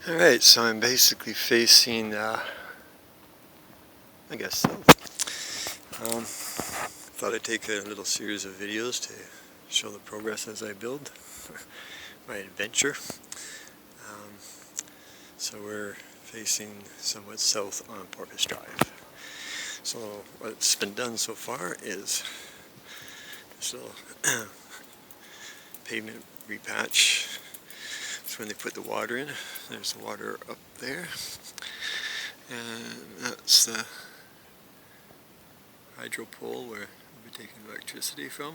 Alright, so I'm basically facing, I guess so. Thought I'd take a little series of videos to show the progress as I build my adventure. So we're facing somewhat south on Porpoise Drive. So what's been done so far is this little pavement repatch. That's when they put the water in. There's the water up there. And that's the hydro pole where we'll be taking electricity from.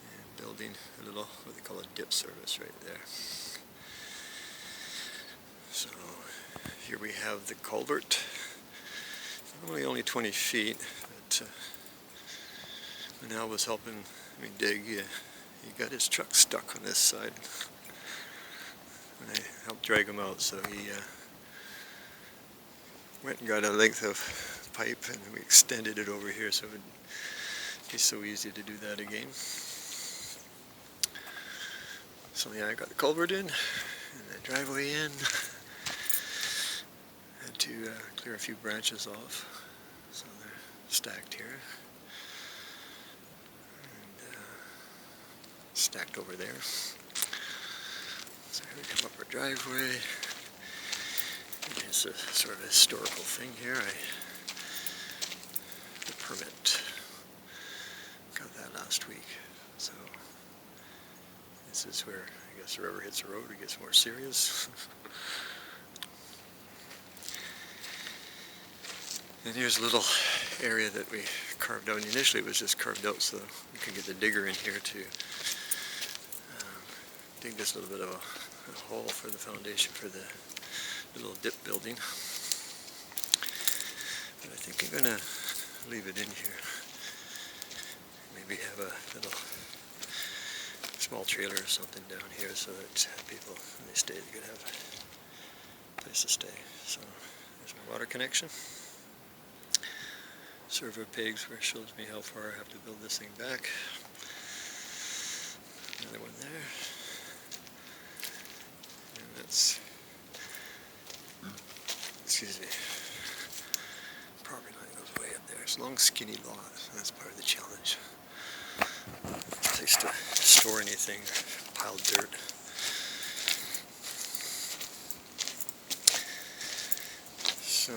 And building a little, what they call a dip service right there. So here we have the culvert. Only 20 feet, but when Al was helping me dig, he got his truck stuck on this side. And I helped drag him out, so he went and got a length of pipe and we extended it over here so it would be so easy to do that again. So yeah, I got the culvert in and the driveway in. Had to clear a few branches off, so they're stacked here and stacked over there. So here we come up our driveway. It's a sort of a historical thing here. The permit, got that last week. So this is where, I guess, the rubber hits the road, it gets more serious. And here's a little area that we carved out. Initially it was just carved out so we could get the digger in here to dig this little bit of a hole for the foundation for the little dip building. But I think I'm going to leave it in here. Maybe have a little small trailer or something down here so that people, when they stay, they could have a place to stay. So there's my water connection. Server pigs, where it shows me how far I have to build this thing back. Another one there. And that's, excuse me, property line goes way up there. It's a long skinny lot, so that's part of the challenge. Place to store anything, piled dirt. So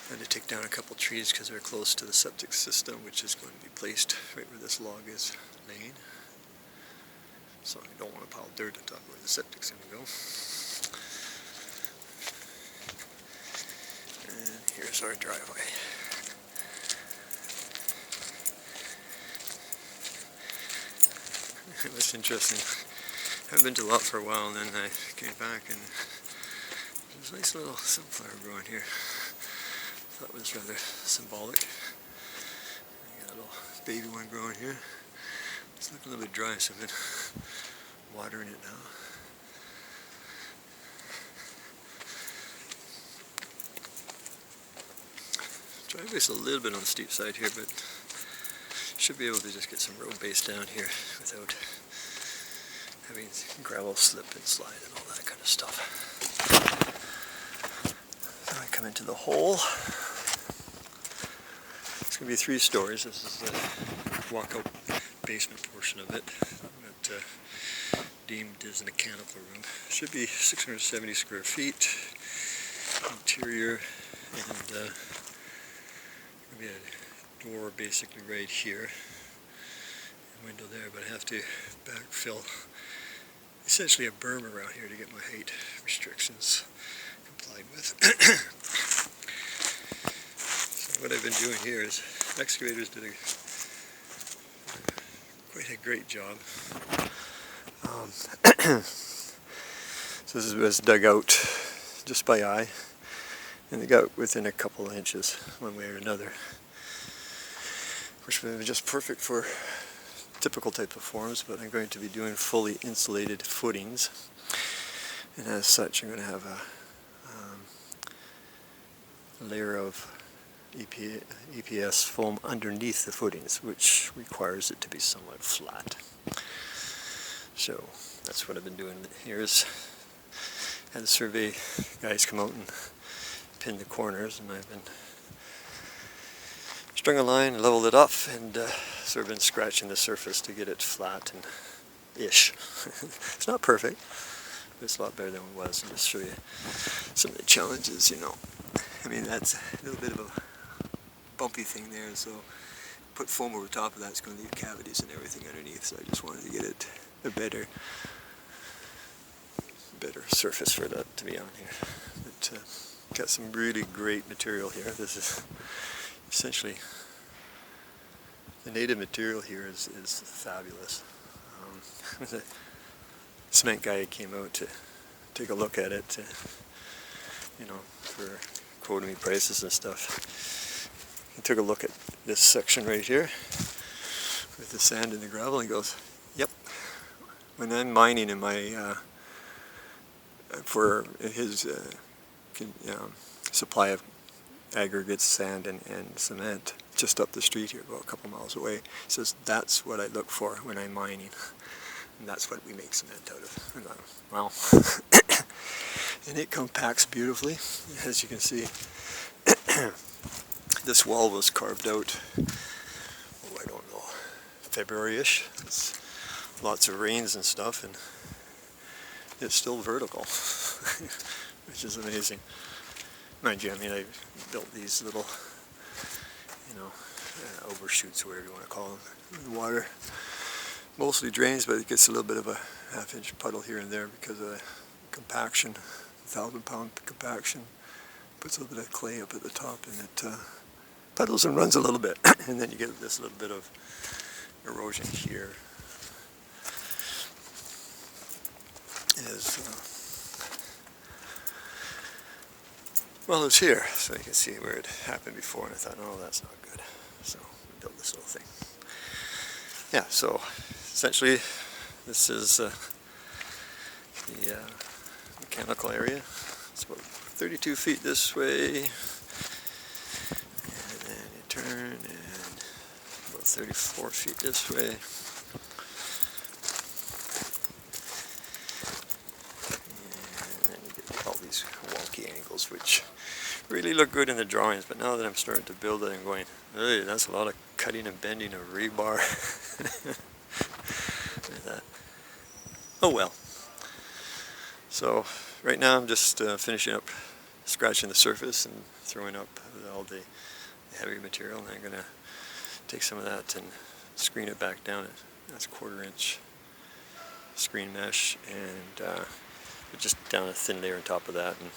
I had to take down a couple trees because they're close to the septic system, which is going to be placed right where this log is laying. So I don't want to pile dirt on top of where the septic's going to go. And here's our driveway. It was interesting. I haven't been to a lot for a while, and then I came back and there's a nice little sunflower growing here. I thought it was rather symbolic. I got a little baby one growing here. It's looking a little bit dry, so I've been watering it now. Driveway's a little bit on the steep side here, but should be able to just get some road base down here without having gravel slip and slide and all that kind of stuff. So I come into the hole. It's going to be 3 stories. This is the walkout basement portion of it. But, deemed as a mechanical room. Should be 670 square feet. Interior, and there'll be a door basically right here. A window there, but I have to backfill essentially a berm around here to get my height restrictions complied with. So what I've been doing here is excavators did quite a great job. So this was dug out just by eye, and they got within a couple of inches one way or another, which was just perfect for typical type of forms, but I'm going to be doing fully insulated footings, and as such I'm going to have a layer of EPS foam underneath the footings, which requires it to be somewhat flat. So that's what I've been doing here, is had the survey guys come out and pin the corners, and I've been strung a line, leveled it up, and sort of been scratching the surface to get it flat and ish. It's not perfect, but it's a lot better than it was. And just show you some of the challenges, you know. I mean, that's a little bit of a bumpy thing there, so put foam over top of that, it's going to leave cavities and everything underneath, so I just wanted to get it a better surface for that to be on here. But got some really great material here. This is essentially, the native material here is fabulous. The cement guy came out to take a look at it, you know, for quoting me prices and stuff. He took a look at this section right here with the sand and the gravel, and he goes, yep, when I'm mining in my for his supply of aggregates, sand and cement just up the street here, about a couple miles away, he says, that's what I look for when I'm mining, and that's what we make cement out of. And I, well, and it compacts beautifully, as you can see. This wall was carved out, oh, I don't know, February-ish. It's lots of rains and stuff, and it's still vertical, which is amazing. Mind you, I mean, I built these little, you know, overshoots, whatever you want to call them. The water mostly drains, but it gets a little bit of a half-inch puddle here and there because of the compaction, 1,000-pound compaction. Puts a little bit of clay up at the top, and it puddles and runs a little bit, and then you get this little bit of erosion here. Well, it's here, so you can see where it happened before, and I thought, oh, that's not good. So we built this little thing. Yeah, so essentially this is the mechanical area. It's about 32 feet this way, and then you turn, and about 34 feet this way. And then you get all these wonky angles, which really look good in the drawings, but now that I'm starting to build it, I'm going, hey, that's a lot of cutting and bending of rebar. Oh well. So right now I'm just finishing up scratching the surface and throwing up all the heavy material, and I'm going to take some of that and screen it back down. That's 1/4 inch screen mesh, and just down a thin layer on top of that and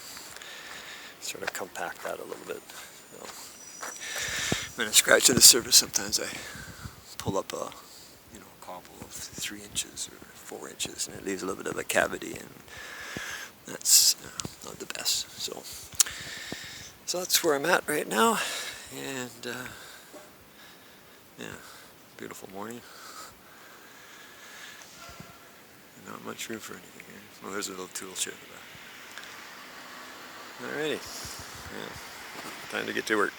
sort of compact that a little bit. So when I scratch the surface, sometimes I pull up a cobble of 3 inches or 4 inches, and it leaves a little bit of a cavity, and that's not the best. So that's where I'm at right now, and yeah, beautiful morning. Not much room for anything here. Well, there's a little tool shed for that. Alrighty, yeah, time to get to work.